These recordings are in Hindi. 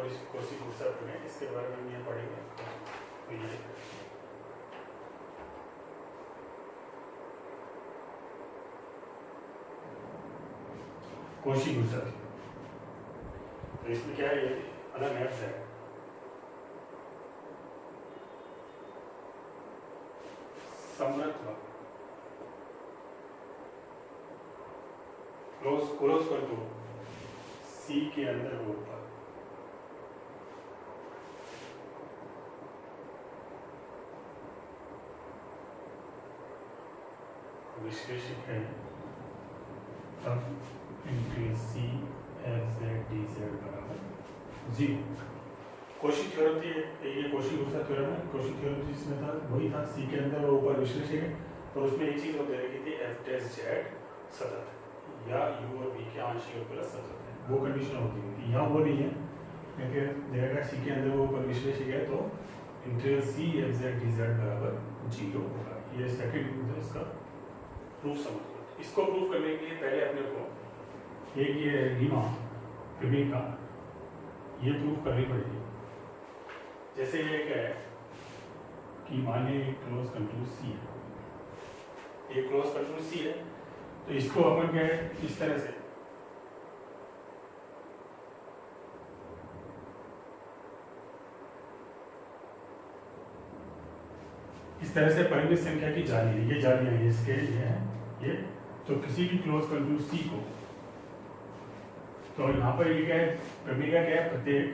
कोशी-गुरसत में इसके बारे में ये पढ़ेंगे। तो ये कोशी-गुरसत, तो इसमें क्या है, ये अलग एप्स है। समृद्ध क्लोज कर दो सी के अंदर वो ऊपर, विश्लेषक है तब integral C F Z D Z बराबर 0। कोशी थ्योरम थी ये, कोशी-गुरसत थ्योरम है। कोशी थ्योरम जिसमें था वही था, सी के अंदर और ऊपर विश्लेषक है। तो उसमें एक चीज होती रखी थी, एफ डैश जेड सतत या यू और वी के आंशिक अवकलज सतत है, वो कंडीशन होती है। यहाँ वो नहीं है, क्योंकि देखा सी के अंदर वो ऊपर विश्लेषक है तो integral C F Z D Z बराबर 0 होगा। ये सेकंड इसका प्रूफ समझ लो। इसको प्रूफ करने के लिए पहले अपने को एक ये रीमा प्रमेय का ये प्रूफ करनी पड़ेगी। जैसे ये क्या है कि मानिए एक क्लोज कंट्रोल सी है, एक क्लोज कंट्रोल सी है, तो इसको अपन क्या है इस तरह से परिमित संख्या की जाली है, ये जालियां हैं इसके ये है ये। तो किसी भी क्लोज कंट्रोल सी को, तो यहाँ पर ये क्या है, प्रमेय का क्या है, प्रत्येक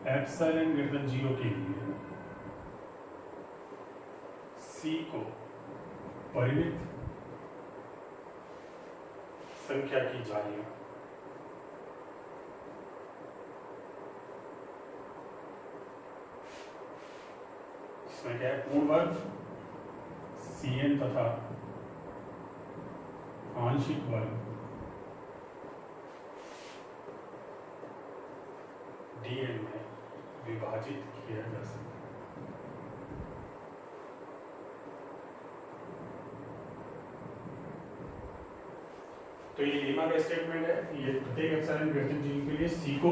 एप्सिलॉन ग्रेटर देन 0 के लिए सी को परिमित संख्या की जालियां इसमें क्या है, पूर्ण वर्ग Cn तथा आंशिक वर्ग Dn में विभाजित किया जा सकता है। तो ये लीमा का स्टेटमेंट है, ये प्रत्येक एप्सिलॉन ग्रेटर देन 0 के लिए सी को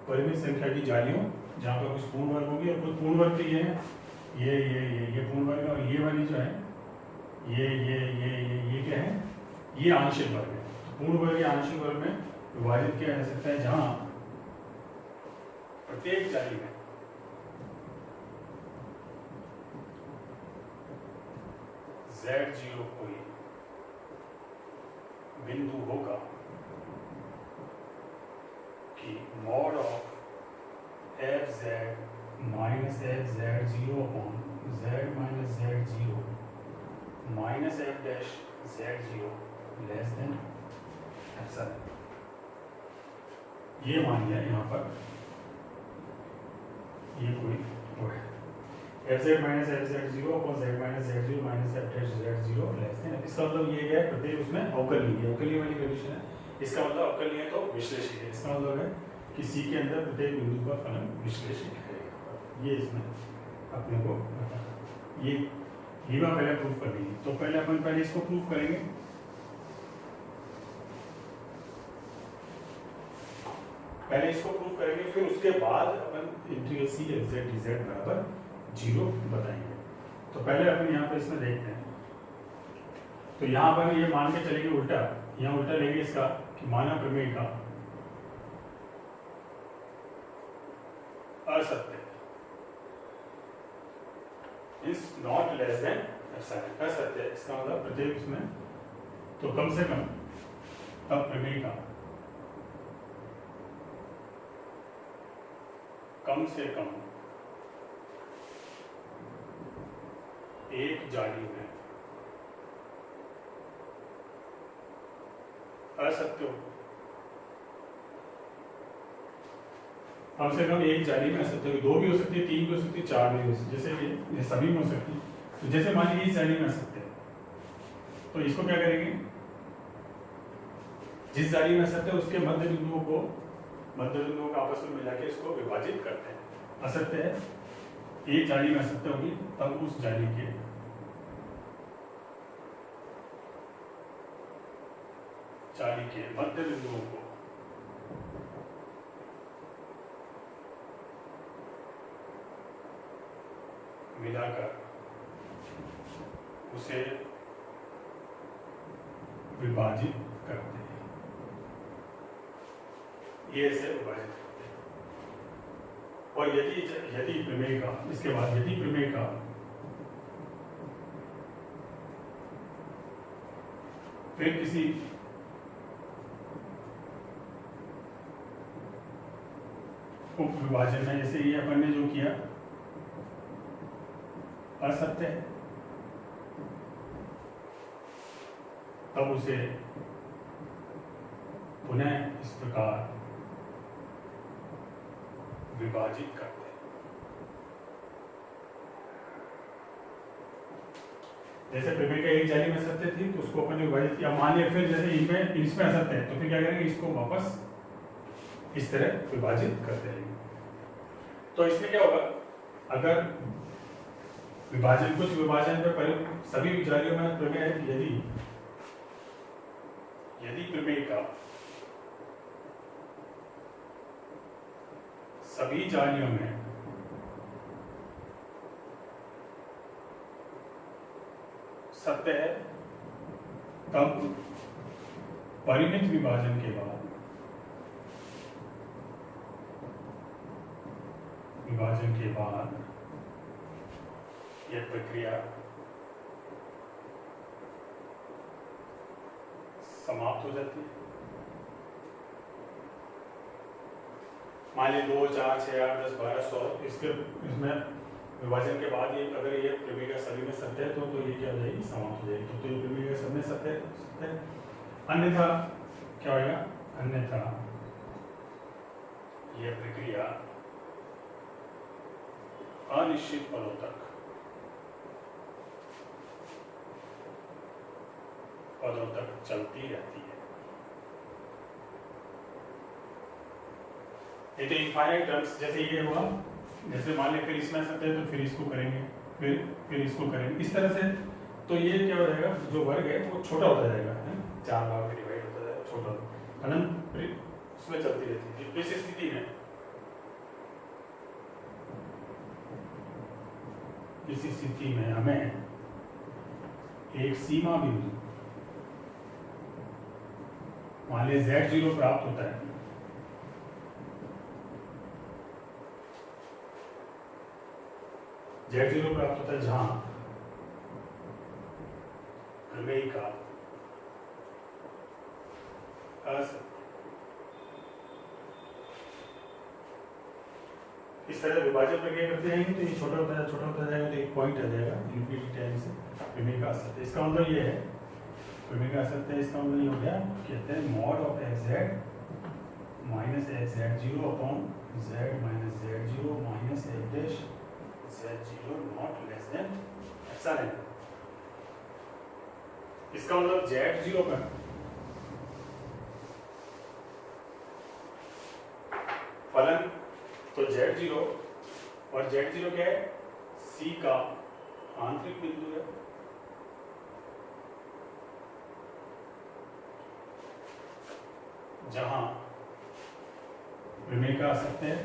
परिमित संख्या की जालियों, जहां पर कुछ पूर्ण वर्ग होगी और कुछ पूर्ण वर्ग तो ये है, ये पूर्ण वर्ग और ये वाली जो है ये क्या है, ये आंशिक वर्ग है। तो पूर्ण वर्ग या आंशिक वर्ग में विभाजित किया जा सकता है, जहां प्रत्येक जाली में Z0 कोई बिंदु होगा कि mod of F Z minus F Z 0 upon Z minus Z 0 minus F dash Z 0 less than epsilon. ये मान लिया यहाँ पर, ये कोई वो है F Z minus F Z 0 upon Z minus Z 0 minus F dash Z 0 less then. इसका मतलब ये क्या है, प्रत्येक उसमें अवकलनीय है, अवकलनीय वाली कंडीशन है। इसका मतलब अवकलनीय है तो विश्लेषक है, इसका मतलब है कि सी के अंदर प्रत्येक बिंदु का फलन विश्लेषक है। ये इसमें अपने को ये लीमा पहले प्रूफ कर देंगे। तो पहले अपन इसको प्रूफ करेंगे। पहले इसको प्रूफ करेंगे, फिर उसके बाद अपन integral C F Z D Z बराबर 0 बताएंगे। तो पहले अपन यहाँ पर इसमें देखते हैं। तो यहाँ पर ये मान के चलेंगे उल्टा, यहाँ उल्टा लेंगे इसका कि माना प्रमेय का असत्य is not less than epsilon, असत्य है इसका मतलब प्रत्येक इसमें, तो कम से कम तब प्रमेय का कम से कम एक जाली में असत्य हो, कम से कम एक जाली में असत्य हो, 2 भी हो सकती है, 3 भी हो सकती है, 4 भी हो सकती है, जैसे ये सभी में हो सकती है। तो जैसे मान लीजिए इस जाली में असत्य है, तो इसको क्या करेंगे, जिस जाली में असत्य है उसके मध्य बिंदुओं को आपस में मिला के इसको विभाजित करते हैं। असत्य है, एक जाली में असत्य होगी, तब उस जाली के मध्य बिंदुओं को मिलाकर उसे विभाजित करते हैं, ये इसे विभाजित करते हैं। और यदि प्रमेय का, इसके बाद यदि प्रमेय का फिर किसी उप विभाजन में, जैसे ये अपन ने जो किया असत्य है, तब उसे पुनः इस प्रकार विभाजित करते हैं। जैसे प्रमेय का एक जाली में सत्य थी तो उसको अपन ने विभाजित किया, मान लिया फिर जैसे इसमें असत्य है तो फिर क्या करेंगे, इसको वापस इस तरह विभाजित करते रहेंगे। तो इसमें क्या होगा, अगर कुछ विभाजन पे सभी जालियों में प्रमेय है कि यदि प्रमेय का सभी जालियों में सत्य है, तब परिमित विभाजन के बाद यह प्रक्रिया समाप्त हो जाती है। मान लीजिए 2, 4, 6, 8, 10, 12, 100 इसमें विभाजन के बाद ये अगर ये प्रमेय का सभी में सत्य है तो ये क्या हो जाएगी, समाप्त हो जाएगी। तो ये प्रमेय का सब में सत्य है। अन्यथा क्या होगा, अन्यथा यह प्रक्रिया अनिश्चित पलों तक चलती रहती है। ये तो इनफाइनाइट टर्म्स, जैसे ये हुआ, जैसे मान लें फिर इसमें सत्य है तो फिर इसको करेंगे, फिर इसको करेंगे, इस तरह से। तो ये क्या हो जाएगा, जो वर्ग है वो छोटा होता जाएगा, 4 भाग में डिवाइड होता जाएगा, छोटा अनंत उसमें चलती रहती है। इस स्थिति में हमें एक सीमा बिंदु मान लीजिए Z0 प्राप्त होता है। Z0 प्राप्त होता है जहां प्रमेय का इस तरह विभाजन प्रक्रिया करते जाएंगे तो ये छोटा होता जाएगा तो एक पॉइंट आ जाएगा इनफिनिटी टाइम से प्रमेय का असत्य। इसका मतलब ये है प्रमेय का असत्य, इसका मतलब ये हो गया, कहते हैं mod of xz minus xz0 upon z minus z0 minus f dash z0 not less than epsilon. इसका मतलब z0 पर फलन, तो Z0 और Z0 क्या है, C का आंतरिक बिंदु है। जहां प्रमेय का असत्य है,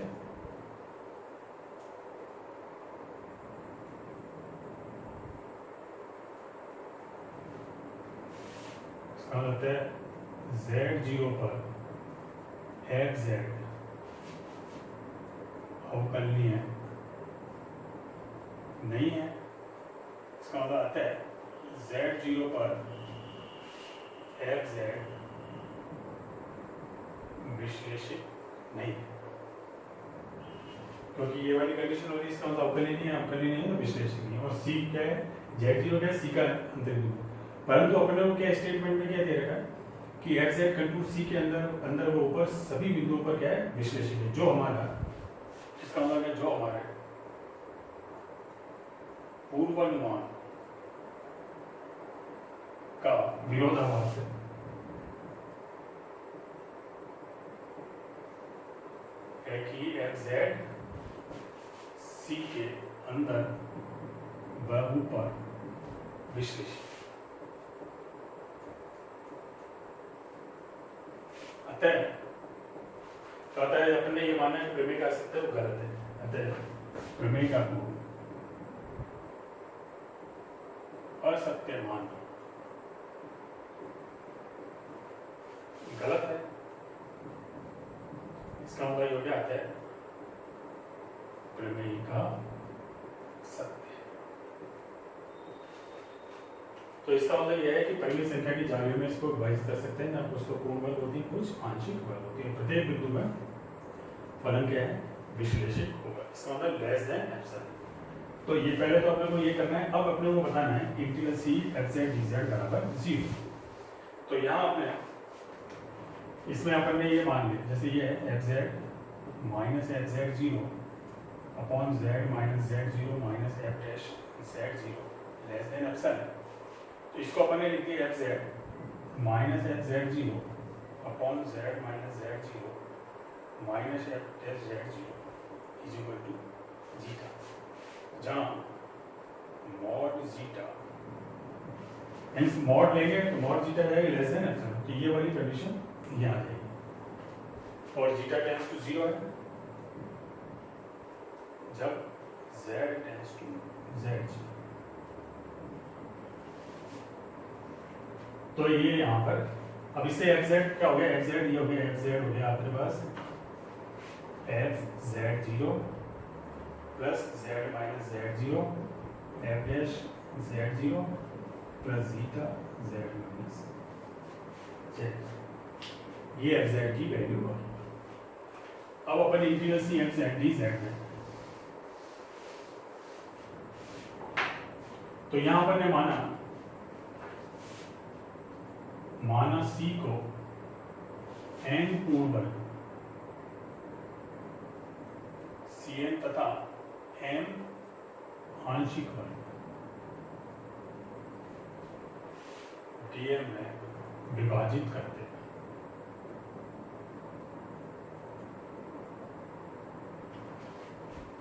इसका मतलब है Z0 पर fz अवकलनीय नहीं है। इसका मतलब आता है Z0 पर fz विश्लेषित नहीं है, क्योंकि ये वाली कंडीशन हो रही है, इसका मतलब अवकलनीय नहीं है तो विश्लेषित नहीं है। और C क्या है, Z0 क्या है, C का अंतरिक बिंदु। परंतु अपने को क्या स्टेटमेंट में क्या दे रखा है कि fz कंटूर C के अंदर वो ऊपर सभी बिंदुओं पर क्या है, विश्लेषित है। जो हमारा, इसका मतलब है जो हमारे पूर्वानुमान का विरोधाभास है कि fz C के अंदर व ऊपर विश्लेषित। अतः अपन ने ये माना है प्रमेय का असत्य वो गलत है। अतः प्रमेय का असत्य मान गलत है, इसका मतलब हो गया आता है प्रमेय का सत्य। तो इसका मतलब यह है कि पहली संख्या की जालियों में इसको विभाजित कर सकते हैं, ना कुछ तो पूर्ण वर्ग होती है, कुछ आंशिक वर्ग होती है। प्रत्येक बिंदु में फलन क्या है, विश्लेषित होगा। इसका मतलब लेस देन एप्सिलॉन। तो ये पहले तो अपने को ये करना है। अब अपने को बताना है integral C F Z D Z बराबर 0। तो यहाँ अपने इसमें अपन ने ये मान लिया, जैसे ये है F Z minus F Z 0 upon Z minus Z 0 minus F dash Z 0 less than epsilon. तो इसको अपन ने लिख दिया F Z minus F Z 0 upon Z minus Z 0 minus F dash Z 0 is equal to zeta, जहाँ मॉड जीटा मीन्स मॉड लेंगे तो मॉड जीटा जाएगा लेस देन एप्सिलॉन। तो ये वाली कंडीशन यहाँ आ जाएगी। और जीटा टेंड्स टू 0 है जब z टेंड्स टू z। तो ये यहाँ पर अब इससे एफ जेड क्या हो गया, एफ जेड ये हो गया, एफ जेड हो गया आपके पास F Z 0 plus Z minus Z 0 F dash Z 0 plus zeta Z minus Z. ये एफ जेड की वैल्यू होगी। अब अपन integral C F Z D Z में, तो यहां पर ने माना सी को एन पूर्ण वर्ग सी एन तथा एम आंशिक वर्ग डीएम में विभाजित करते हैं।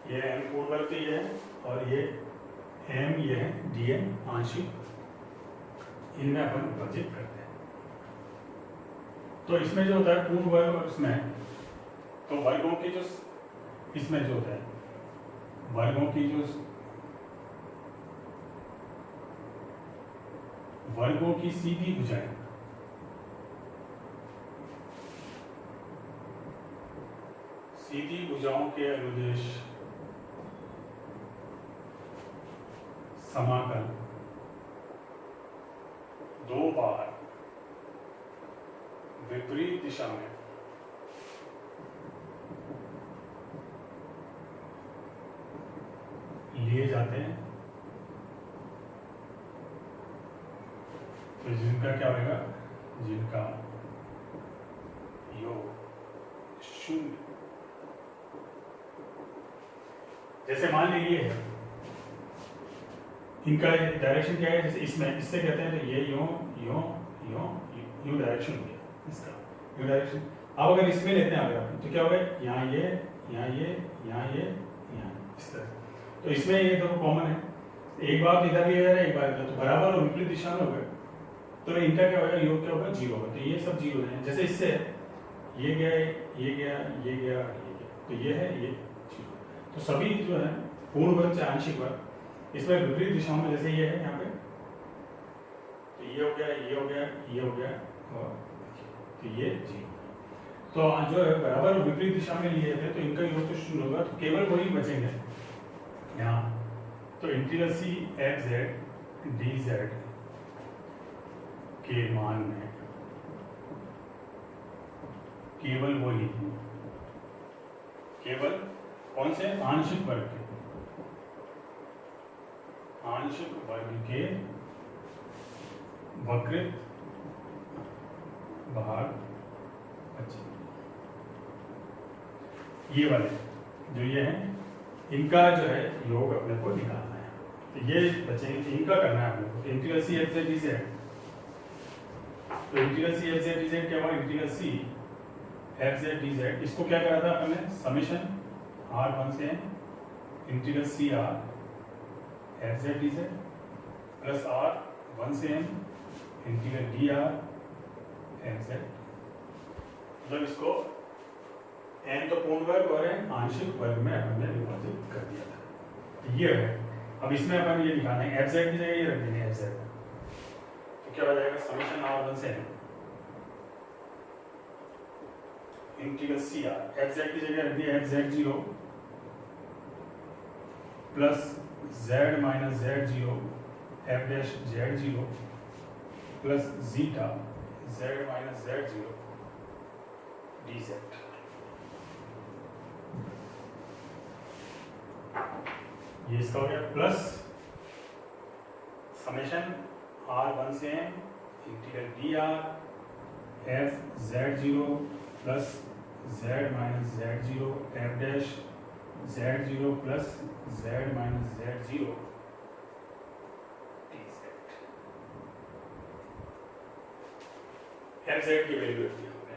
ये एम पूर्ण वर्ग ये है और ये एम ये है डीएम आंशिक, इनमें अपन विभाजित करते हैं। तो इसमें जो होता है पूर्ण वर्ग और इसमें तो वर्गों की जो इसमें जो होता है वर्गों की जो वर्गों की सीधी भुजाएं सीधी भुजाओं के अनुदेश समाकल दो बार विपरीत दिशा में लिए जाते हैं। तो जिनका क्या होगा, जिनका योग 0, जैसे मान लीजिए इनका डायरेक्शन क्या है, जैसे इसमें इससे कहते हैं तो ये यूं डायरेक्शन हो गया इसका, यूं डायरेक्शन। अब अगर इसमें लेते हैं अगर तो क्या होगा, यहाँ ये यहाँ ये यहाँ ये यहाँ इस तरह। तो इसमें ये दोनों कॉमन है, एक बार इधर भी है एक बार इधर, तो बराबर और विपरीत दिशा में हो गए। तो इनका क्या होगा, योग क्या होगा 0 होगा। तो ये सब 0 है। जैसे इससे ये गया ये गया ये गया ये गया, तो ये है ये 0। तो सभी जो है पूर्ण वर्ग चाहे आंशिक वर्ग इसमें विपरीत दिशाओं में, जैसे ये है यहाँ पे तो ये हो गया ये हो गया ये हो गया और तो ये 0। तो जो है बराबर और विपरीत दिशा में लिए थे तो इनका योग तो 0 होगा। तो केवल वही बचेंगे यहाँ। तो integral C F Z D Z के मान में केवल वही, केवल कौन से आंशिक वर्ग के, आंशिक वर्ग के वक्रित भाग बचे। ये वाले जो ये हैं इनका जो है योग अपने को निकालना है। तो ये बचे, इनका करना है अपने को। Integral C F Z D Z, तो integral C F Z D Z क्या हुआ, integral C F Z D Z, इसको क्या करा था अपन ने, समेशन r1 से integral C R F Z D Z plus r1 से integral D R F Z. मतलब इसको n तो पूर्ण वर्ग और n आंशिक वर्ग में अपन ने विभाजित कर दिया था। ये है अब इसमें अपन ये निकालना है एफ जेड की जगह ये रख देंगे एफ जेड, तो क्या हो जाएगा समेशन r1 से integral C R F Z की जगह रख दिया F Z zero plus Z minus Z zero F dash Z zero plus zeta Z minus Z zero D Z. ये इसका हो गया प्लस समेशन r1 से integral D R F Z zero plus Z minus Z zero F dash Z zero plus Z minus Z zero D Z. F Z की वैल्यू रखी हमने।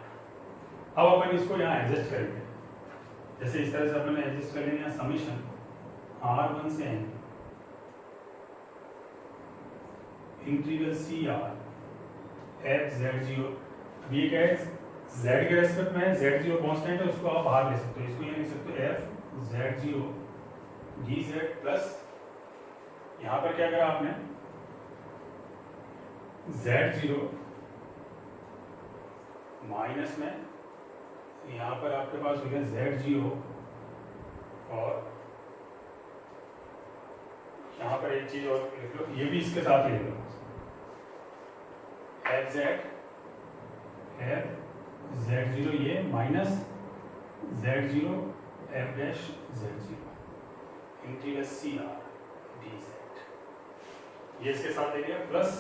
अब अपन इसको यहाँ एडजस्ट करेंगे, जैसे इस तरह से अपन एडजस्ट करेंगे यहाँ समेशन r1 से integral C R F Z zero. अब ये क्या है z के रेस्पेक्ट में जेड जीरो कांस्टेंट है, उसको आप बाहर ले सकते हो, इसको ये लिख सकते हो F Z zero D Z plus यहाँ पर क्या करा आपने जेड जीरो माइनस में यहाँ पर आपके पास हो गया जेड जीरो और यहाँ पर एक चीज और लिख लो, ये भी इसके साथ ही लिख लो एफ जेड जीरो ये minus Z zero F dash Z zero integral C R D Z, ये इसके साथ ले लिया plus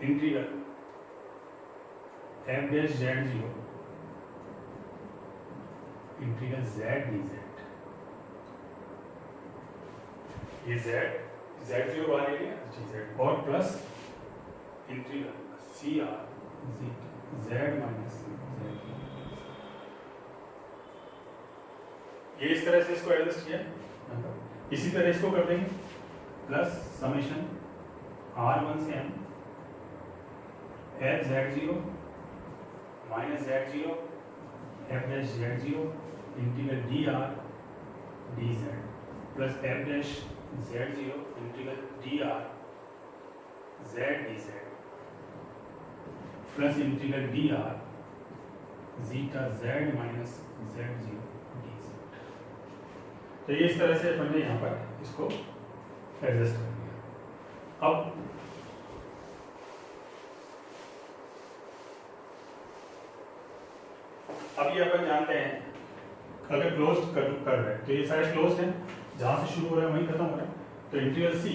integral F dash Z zero integral Z D Z, ये जेड जीरो बाहर ले लिया जेड और plus integral C R Z minus Z, ये इस तरह से इसको एडजस्ट किया। इसी तरह इसको कर देंगे प्लस समेशन r1 से m F Z zero minus Z zero F dash Z zero integral D are D Z plus F dash Z zero integral D are Z D Z plus integral D R zeta Z minus Z zero D Z. तो ये इस तरह से अपन ने यहाँ पर इसको एडजस्ट कर दिया। अब ये अपन जानते हैं अगर क्लोज कर रहे हैं तो ये सारे क्लोज हैं, जहां से शुरू हो रहा है वहीं खत्म हो रहा है, तो इंटीग्रल सी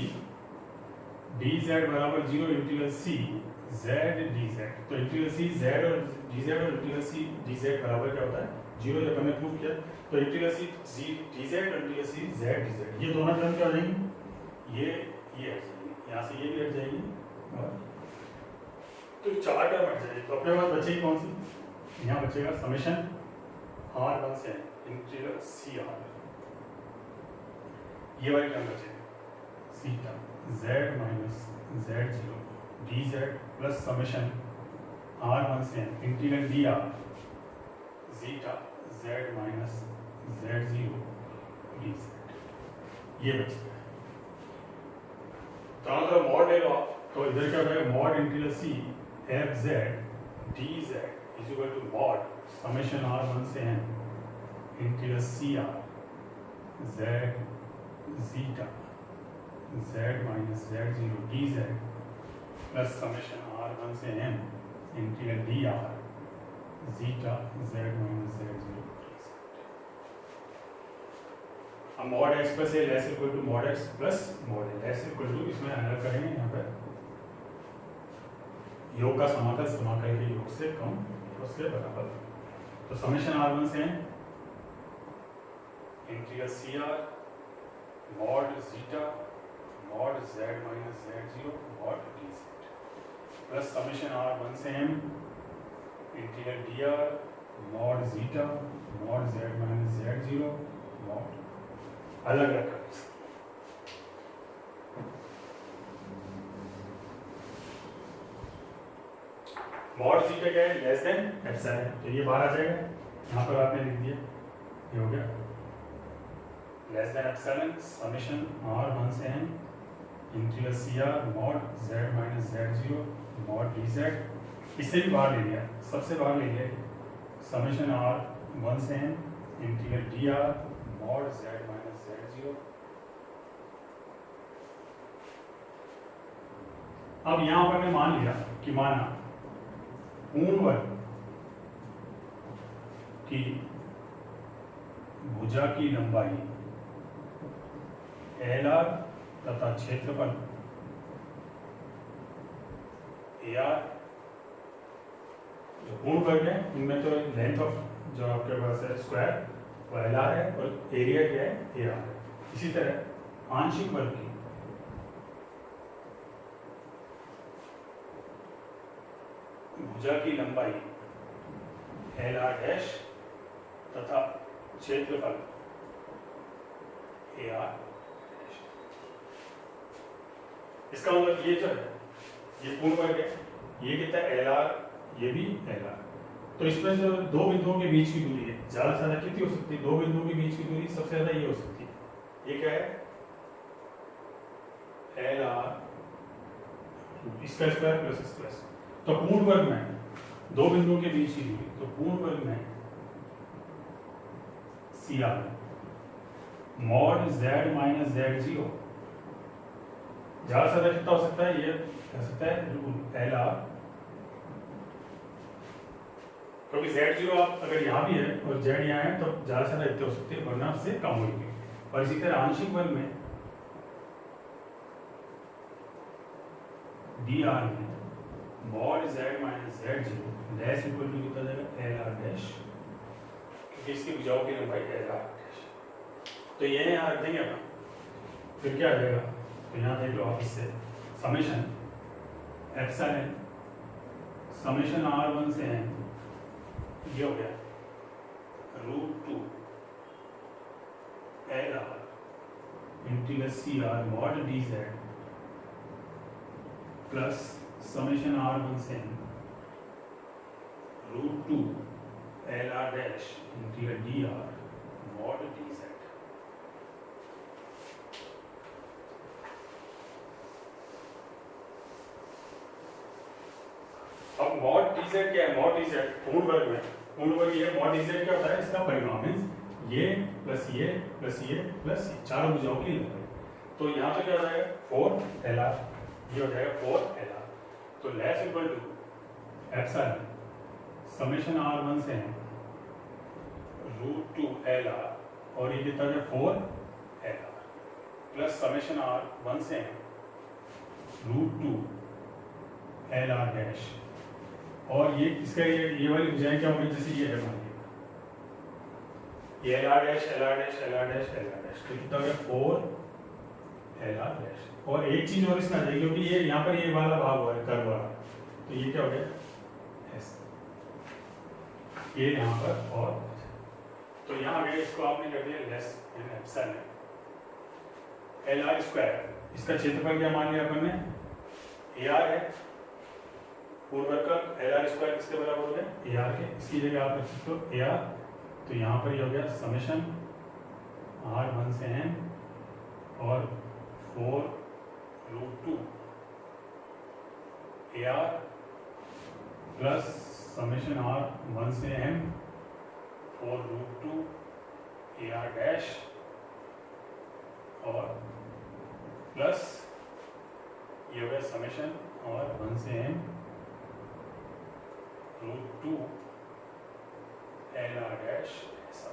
डी जेड बराबर जीरो इंटीग्रल सी जेड डी जेड, तो इंटीग्रल सी जेड और डी जेड और इंटीग्रल सी डी जेड बराबर क्या होता है जीरो, ये अपन ने प्रूव किया। तो इंटीग्रल सी डी जेड और इंटीग्रल सी जेड डी जेड ये दोनों टर्म क्या हो जाएंगी, ये हट जाएंगी, यहाँ से ये भी हट जाएगी और तो चार टर्म हट जाएगी। तो अपने पास बचेगी कौन सी, यहाँ बचेगा समेशन r1 से इंटीग्रल सी आर, ये वाली टर्म बचेगी सीटा Z minus Z zero D Z plus summation r1 से integral D R zeta Z minus Z zero D Z, ये बचेगा। दोनों तरफ मॉड ले लो आप, तो इधर क्या हो जाएगा mod integral C F Z D Z is equal to mod summation r1 से integral C R Z zeta Z minus Z zero D Z plus summation r1 से integral D R zeta Z minus Z zero. अब mod X plus A less equal to mod X plus mod A less equal to, इसमें अलग करेंगे यहाँ पर योग का समाकल समाकल के योग से कम उसके बराबर, तो समेशन r1 से integral C R mod zeta mod Z minus Z zero mod D Z plus summation r1 से integral D R mod zeta mod Z minus Z zero mod अलग अलग मॉड जीटा क्या है लेस देन एप्सिलॉन, तो ये बाहर आ जाएगा, यहाँ पर आपने लिख दिया, ये हो गया less than epsilon summation R 1 से n integral C R mod z minus z0 mod D Z, इससे भी बाहर ले लिया, सबसे बाहर ले लिया समेशन आर 1 से n integral D R mod z minus z0। अब यहाँ पर मैं मान लिया कि माना पूर्ण वर्ग की भुजा की लंबाई एल आर तथा क्षेत्रफल ए आर, जो पूर्ण वर्ग है इनमें तो लेंथ ऑफ जो आपके पास है स्क्वायर वो एल आर है और एरिया क्या है ए आर। इसी तरह आंशिक वर्ग की भुजा की लंबाई एल आर डैश तथा क्षेत्रफल ए आर। इसका मतलब ये जो है ये पूर्ण वर्ग है, ये कितना एल आर, ये भी एल आर। तो इसमें जो दो बिंदुओं के बीच की दूरी है ज्यादा से ज्यादा कितनी हो सकती है? दो बिंदुओं के बीच की दूरी सबसे ज्यादा ये हो सकती है। ये क्या है? एल आर, इसका स्क्वायर प्लस इसका स्क्वायर। तो पूर्ण वर्ग में दो बिंदुओं के बीच की दूरी, तो पूर्ण वर्ग में C R mod Z minus Z zero, ज्यादा से ज्यादा कितना हो सकता है? ये कह सकता है एल आर, क्योंकि जेड जीरो आप अगर यहाँ भी है और जेड यहाँ है तो ज्यादा से ज्यादा इतने हो सकते हैं, वरना उससे कम होगी। और इसी तरह आंशिक वर्ग में डी आर में mod Z minus Z zero less equal to कितना जाएगा? एल आर डैश, क्योंकि इसकी भुजाओं की लंबाई एल आर डैश। तो ये यहाँ रख देंगे अपना, फिर क्या आ जाएगा? तो यहाँ देख लो आप, इससे समेशन एप्सिलॉन समेशन आर 1 से n ये हो गया √2 L R integral C R mod D Z plus summation R 1 से n √2 L R dash integral D R mod D Z. अब मॉड डी जेड क्या है? मॉड डी जेड पूर्ण वर्ग में, पूर्ण वर्ग ये मॉड डी जेड क्या होता है? इसका परिमाण मींस ये प्लस ये प्लस ये प्लस ये, चारों भुजाओं की लंबाई। तो यहाँ पे क्या हो जाएगा? 4 एल आर, ये हो जाएगा 4 एल आर। तो less equal to epsilon summation R 1 से n √2 एल आर, और ये कितना है? 4 L R plus summation R 1 से n √2 एल आर डैश, और ये इसका ये वाली भुजाएं क्या होगी? जैसे ये है मान लीजिए ये L R dash L R dash L R dash L R dash, तो कितना हो गया? 4 एल आर डैश। और एक चीज और इसमें आ जाएगी, क्योंकि ये यहाँ पर ये वाला भाग हुआ है कर्व वाला, तो ये क्या हो गया? एस, ये यहाँ पर, और तो यहाँ गए इसको आपने कर दिया less in epsilon L R square. इसका क्षेत्रफल क्या मान लिया अपन ने? ए आर है, पूर्ण वर्ग का एल आर स्क्वायर किसके बराबर हो गया? ए आर के। इसकी जगह आप रख सकते हो ए आर, तो यहाँ पर ये हो गया समेशन आर 1 से n और 4 √2 A R plus summation R 1 से m 4 √2 ए आर डैश, और प्लस ये हो गया समेशन और 1 से m √2 एल आर डैश ऐसा।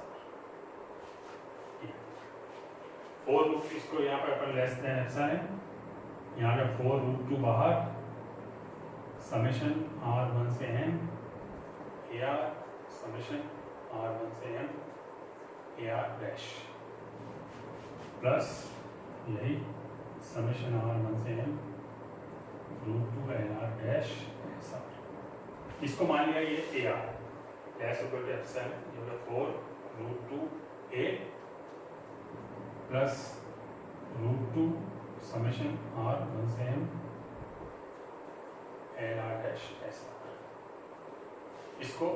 4 इसको यहाँ पर अपन लेस देन ऐसा है, यहाँ का 4 √2 बाहर समेशन आर 1 से n A R summation R 1 से m A R dash plus यही समेशन आर 1 से m √2 एल आर डैश ऐसा। इसको मान लिया ये A R dash equal to epsilon, ये होगा 4 √2 ए प्लस √2 समेशन आर 1 से m एल आर डैश ऐसा। इसको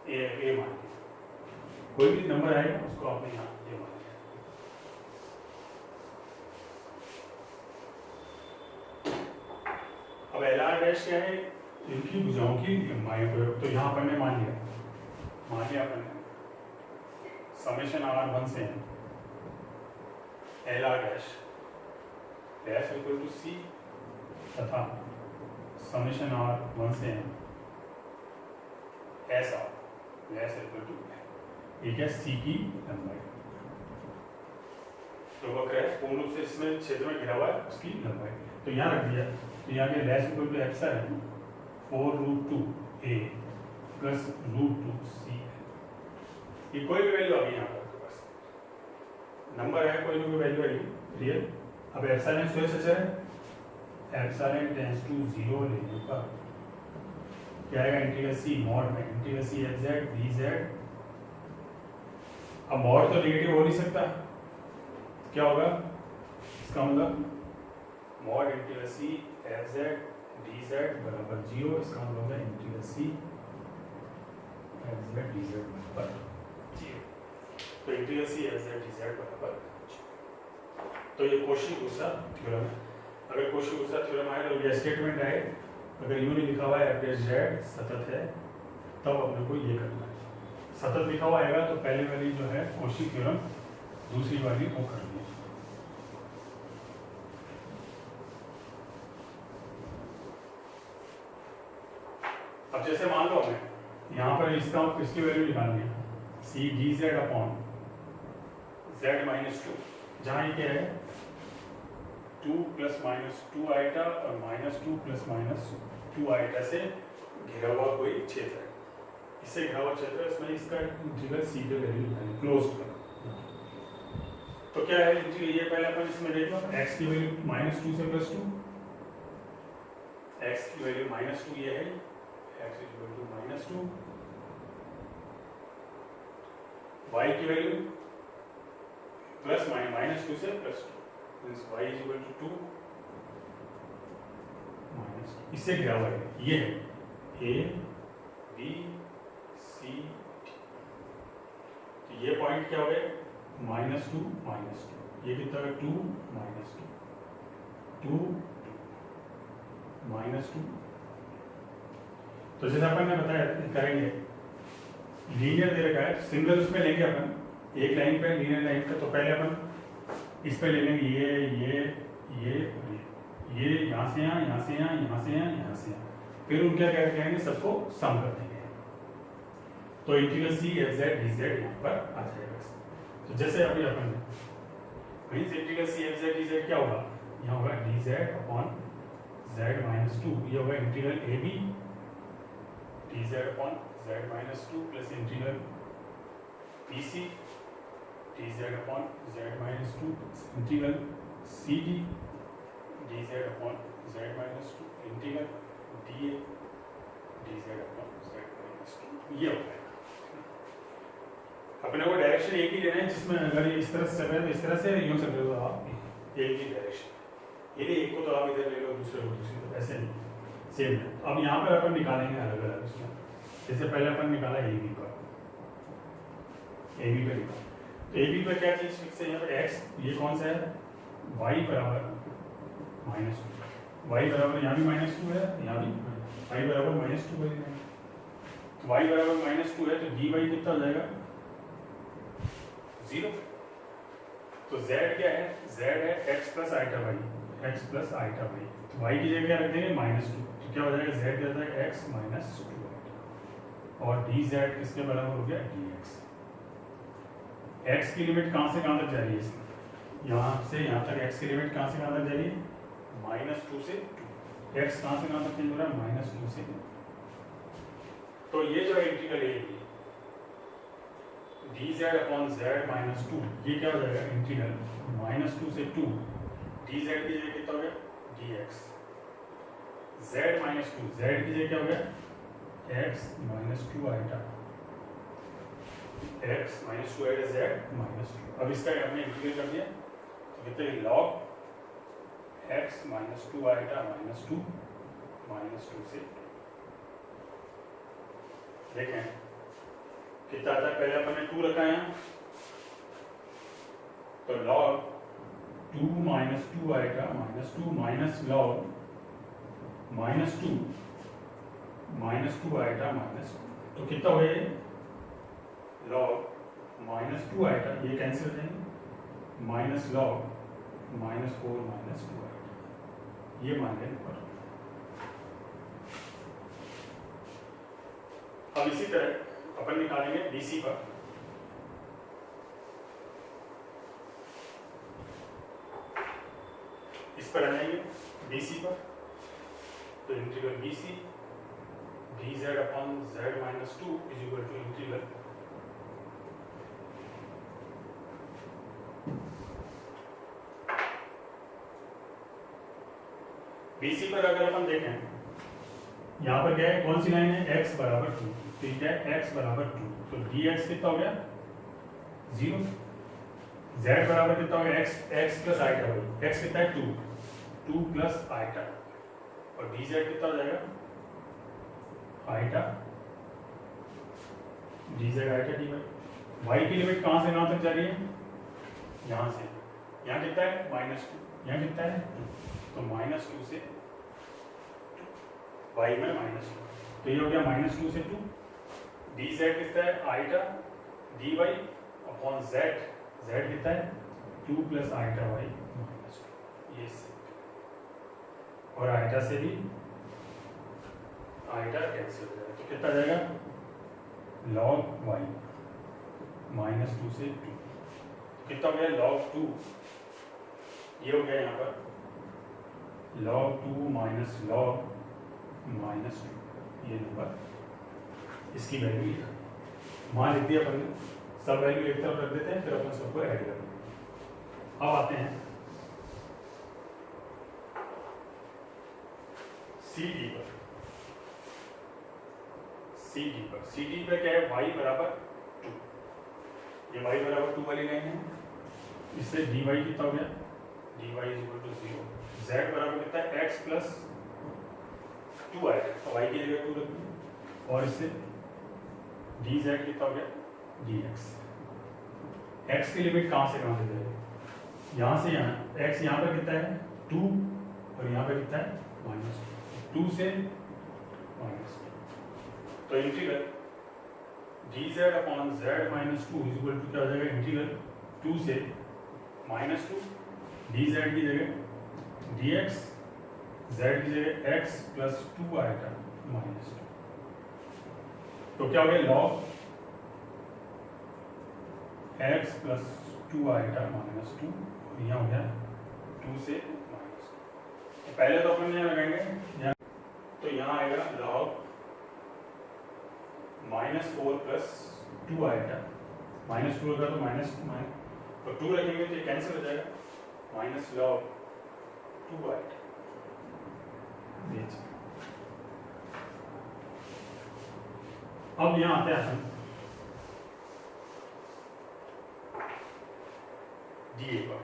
ए मान लिया। कोई भी नंबर आएगा उसको आपने यहाँ ये मान लिया। अब एल आर डैश क्या है, इनकी भुजाओं की लंबाई को, तो यहाँ अपन ने मान लिया अपन ने समेशन आर 1 से L R dash dash equal to C तथा समेशन आर 1 से S R dash equal to एक है सी की लंबाई, तो वक्र है पूर्ण रूप से इसमें क्षेत्र में घिरा हुआ है उसकी लंबाई, तो यहाँ रख दिया। तो यहाँ के dash equal to epsilon 4√2 a plus √2 c, ये कोई भी वैल्यू आ गई यहाँ पर आपके पास, नंबर है कोई ना कोई वैल्यू आएगी रियल। अब एप्सिलॉन स्क्वायर सच है, एप्सिलॉन टेंड्स टू 0 लेने पर क्या आएगा, इंटीग्रल c मॉड में इंटीग्रल c fz dz। अब मॉड तो नेगेटिव हो नहीं सकता, क्या होगा इसका मतलब mod integral c fz dz बराबर 0, इसका मतलब होगा इंटीग्रल c fz dz बराबर 0, तो इंटीग्रल c fz dz बराबर 0। तो ये कोशी-गुस्सा थ्योरम है। अगर कोशी-गुस्सा थ्योरम आए तो ये स्टेटमेंट आए, अगर यूं नहीं लिखा हुआ है f z सतत है तब अपने को ये करना है, सतत लिखा हुआ आएगा तो पहले वाली जो है कोशी थ्योरम, दूसरी वाली वो करनी है। अब जैसे मान लो हमें यहाँ पर इसका किसकी वैल्यू निकालनी है, C D Z upon Z minus 2, जहाँ ये क्या है 2 प्लस माइनस 2 आइटा और माइनस 2 प्लस माइनस 2 आइटा से घिरा हुआ कोई क्षेत्र है, इससे घिरा हुआ क्षेत्र है, इसमें इसका इंटीग्रल सी के वैल्यू निकालनी क्लोज कर। तो क्या है इंटीग्रल, ये पहले अपन इसमें देख लो, x की वैल्यू -2 से +2, x की वैल्यू -2 ये है, x इक्वल टू -2, y की वैल्यू प्लस -2 से +2, means y is equal to 2 -2, इससे घिरा हुआ है, ये है a b c d, तो ये पॉइंट क्या हो गए -2 -2, ये कितना है 2 -2 2 -2। तो जैसे अपन ने बताया करेंगे, लीनियर दे रखा है, सिंगल उसमें लेंगे अपन एक लाइन पे, लीनियर लाइन पे, तो पहले अपन इस पे ले लेंगे ये यहाँ से यहाँ, यहाँ से यहाँ, यहाँ से यहाँ, यहाँ से यहाँ, फिर उनका क्या करेंगे सबको सम कर देंगे, तो integral C F Z D z यहाँ पर आ जाएगा। तो जैसे अभी अपन means integral C F Z D Z क्या होगा, यहाँ होगा d Z upon Z minus 2, ये होगा integral a b d Z upon Z minus 2 plus integral b c D Z upon Z minus 2 integral c d d Z upon Z minus 2 integral d a d Z upon Z minus 2, ये होगा। अपने को डायरेक्शन एक ही लेना है, जिसमें अगर ये इस तरह से चल रहा है तो इस तरह से यूं चल रहा है, आप एक ही डायरेक्शन, ये नहीं एक को तो आप इधर ले लो दूसरे को दूसरी, तो ऐसे नहीं सेम है। अब यहाँ पर अपन निकालेंगे अलग अलग उसमें, जैसे पहले अपन निकाला ए बी पर, ए बी पर निकाला, तो ए बी पर क्या चीज़ फिक्स है यहाँ पर x, ये कौन सा है y बराबर -2, y बराबर यहाँ भी -2 है, यहाँ भी y बराबर -2 है, तो y बराबर -2 है, तो dy कितना हो जाएगा 0। तो z क्या है, z है x plus iota y, x plus iota y, तो y की जगह क्या रख देंगे -2, तो क्या हो जाएगा z क्या होता है x माइनस 2 और dz किसके बराबर हो गया dx। x की लिमिट कहाँ से कहाँ तक जा रही है इसमें, यहाँ से यहाँ तक x की लिमिट कहाँ से कहाँ तक जा रही है -2 से 2, x कहाँ से कहाँ तक चेंज हो रहा है -2 से 2। तो ये जो है इंटीग्रल है dz अपॉन z माइनस 2, ये क्या हो जाएगा इंटीग्रल -2 से 2 dz की जगह कितना हो गया dx, z माइनस 2, z की जगह क्या हो गया x minus 2 iota, x minus 2 iota z minus 2। अब इसका हमने इंटीग्रेट कर दिया, तो कितने log x minus 2 iota minus 2 से 2। देखें कितना आता है, पहले अपन ने 2 रखा है यहाँ, तो log 2 माइनस 2 आएगा, माइनस 2 माइनस log माइनस 2 आएगा माइनस 2, तो कितना हो गया, log माइनस 2 आएगा, ये कैंसिल हो जाएंगे, माइनस log माइनस 4 माइनस 2 आएगा, ये मान लें पर। अब इसी तरह अपन निकालेंगे BC पर, इस पर आ जाएंगे BC पर, तो इंटीग्रल BC dz upon z minus 2 is equal to integral BC पर अगर अपन देखें, यहाँ पर क्या है, कौन सी लाइन है, x बराबर 2, तो क्या है x बराबर 2, तो dx कितना हो गया 0, z बराबर कितना हो गया x प्लस आइटा, x कितना है 2 प्लस आइटा, और dz कितना हो जाएगा iota, dz iota dy। y की लिमिट कहाँ से कहाँ तक जा रही है, यहाँ से, यहाँ कितना है -2, यहाँ कितना है 2, तो -2 से y में -2, तो ये हो गया -2 से 2, dz कितना है आइटा dy अपॉन z कितना है 2 प्लस आइटा y -2, ये से, और आइटा से भी आइटा कैंसिल हो जाएगा, तो कितना जाएगा log y -2 से 2, कितना हो गया log 2, ये हो गया यहाँ पर log 2 माइनस log -2, ये नंबर, इसकी वैल्यू मान लिख दिया अपन ने, सब वैल्यू एक तरफ रख देते हैं, फिर अपन सबको ऐड कर देते हैं। अब आते हैं CD पर, CD पे क्या है, y बराबर 2, ये y बराबर 2 वाली लाइन है, इससे dy कितना हो गया, dy is equal to 0, z बराबर कितना है x प्लस 2 आएगा, तो y की जगह 2 रख दिया, और इससे dz कितना हो गया dx, x की लिमिट कहाँ से कहाँ तक जाएगी, यहाँ से यहाँ, x यहाँ पर कितना है 2, और यहाँ पर कितना है -2 से -2, तो integral dz upon z minus 2 is equal to क्या हो जाएगा, इंटीग्रल 2 से -2 dz की जगह dx, z की जगह x प्लस 2 आएगा -2, तो क्या हो गया log x प्लस 2 आएगा -2, यहाँ हो गया 2 से -2, तो पहले तो अपन यहाँ लगाएंगे, तो यहाँ आएगा log -4 प्लस 2 आएगा, -2 होगा तो तो 2 रखेंगे तो ये कैंसिल हो जाएगा, माइनस log 2 आएगा। अब यहाँ आते हैं हम DA पर,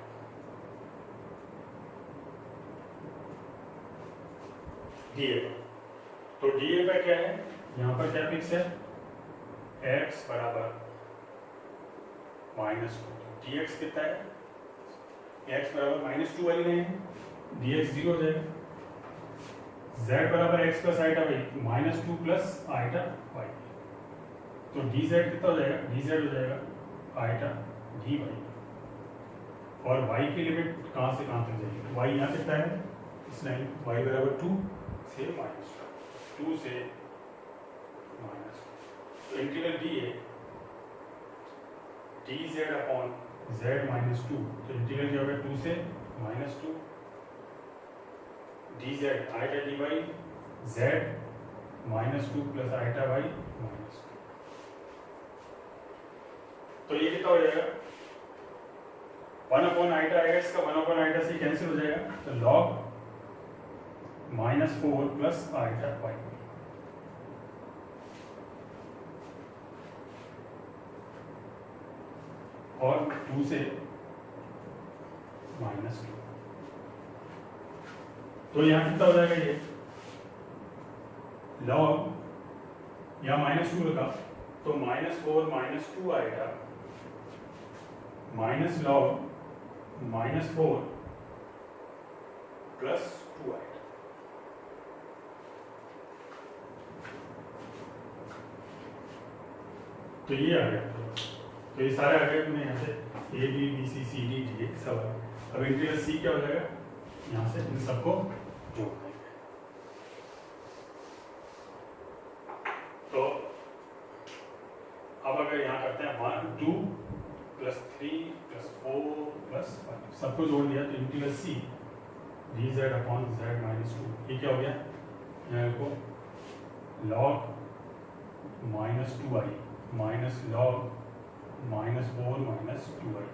तो DA का क्या है, यहाँ पर क्या फिक्स है, x बराबर -2, dx कितना है, x बराबर -2 वाली नहीं है, dx 0 हो जाएगा, z बराबर x plus iota y, -2 plus iota y, तो dz कितना हो जाएगा, dz हो जाएगा आइटा dy, और y की लिमिट कहाँ से कहाँ तक जाएगी, y यहाँ कितना है, इस लाइन y बराबर 2 से -2 से -2, तो integral dA dz upon z -2, तो इंटीग्रल क्या होगा 2 से -2 dz iota dy z -2 plus iota y -2, तो ये कितना हो जाएगा 1 अपॉन आइटा आएगा, इसका 1 अपॉन आइटा से कैंसिल हो जाएगा, तो log -4 प्लस आइटा y, और 2 से -2, तो यहाँ कितना हो जाएगा, ये log यहाँ -2 रखा, तो -4 -2 आएगा माइनस लॉग -4 +2 आएगा। तो ये आ गया। तो ये सारे आ गए अपने यहाँ से A B B C C D D सब आ गए। अब इंटीग्रल C क्या हो जाएगा, यहाँ से इन सबको जोड़ देंगे। तो अब अगर यहाँ करते हैं 1 2 +3 +4 +5 सबको जोड़ दिया तो इंटीग्रल C dz/z-2 ये क्या हो गया, यहाँ को log -2i minus log -4 -2i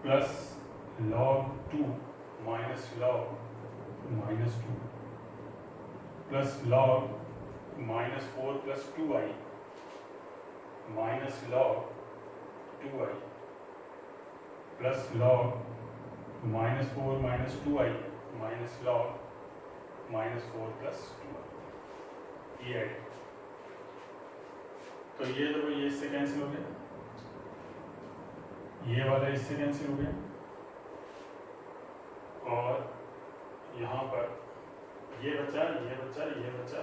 plus log 2 minus log -2 plus log -4 +2i minus log 2i plus log -4 -2i minus log -4 +2i ये है। तो ये देखो ये इससे कैंसिल हो गया, ये वाला इससे कैंसिल हो गया, और यहाँ पर ये बचा ये बचा ये बचा।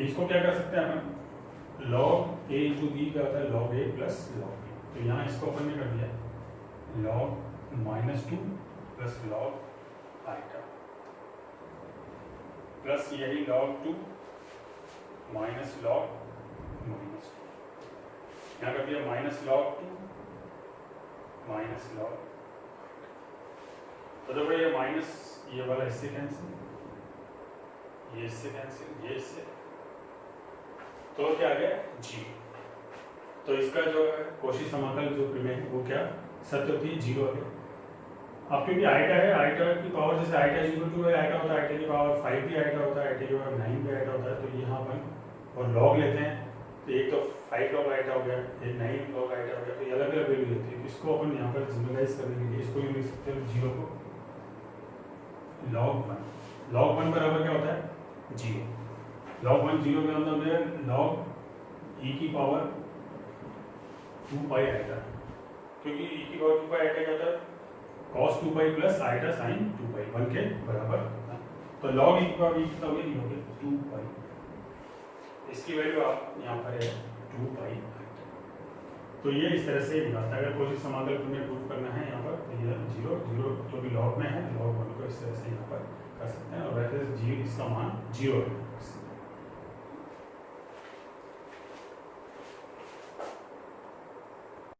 इसको क्या कर सकते हैं अपन, log a × b क्या होता है log a + log b। तो यहाँ इसको अपन ने कर दिया log -2 + log i प्लस यही log 2 माइनस log -2, यहाँ कर दिया -log 2 माइनस log। तो देखो ये माइनस ये वाला इससे कैंसिल, ये इससे कैंसिल, ये इससे, तो क्या आ गया जी। तो इसका जो है कोशी समाकल जो प्रमेय है वो क्या सत्य होती है 0 है। अब क्योंकि आइटा है, आइटा की पावर जैसे आइटा 0 है आइटा होता है, आइटा की पावर 5 भी आइटा होता है, आइटा की पावर 9 भी आइटा होता है। तो यहाँ पर और लॉग लेते हैं तो एक तो 5 लॉग आइटा हो गया, एक 9 लॉग आइटा हो गया, तो ये अलग अलग वैल्यू लेती है। तो इसको अपन यहाँ पर जनरलाइज करने के लिए इसको भी लिख सकते हैं 0 को log 1। log 1 बराबर क्या होता है 0। log 1 0 के अंदर में log e की पावर 2 आइटा, क्योंकि e की पावर 2 आइटा क्या होता है cos 2 प्लस आइटा sin 2 1 के बराबर होता है। तो log e की पावर कितना हो गया 2 इसकी वैल्यू आप यहाँ पर है 2 आइटा। तो ये इस तरह से दिखाता है। अगर कोई समाकल तुम्हें प्रूफ करना है यहाँ पर तो ये 0 जो भी log में है log 1 को इस तरह से यहाँ पर कर सकते हैं, और वैसे जी इसका मान 0 है।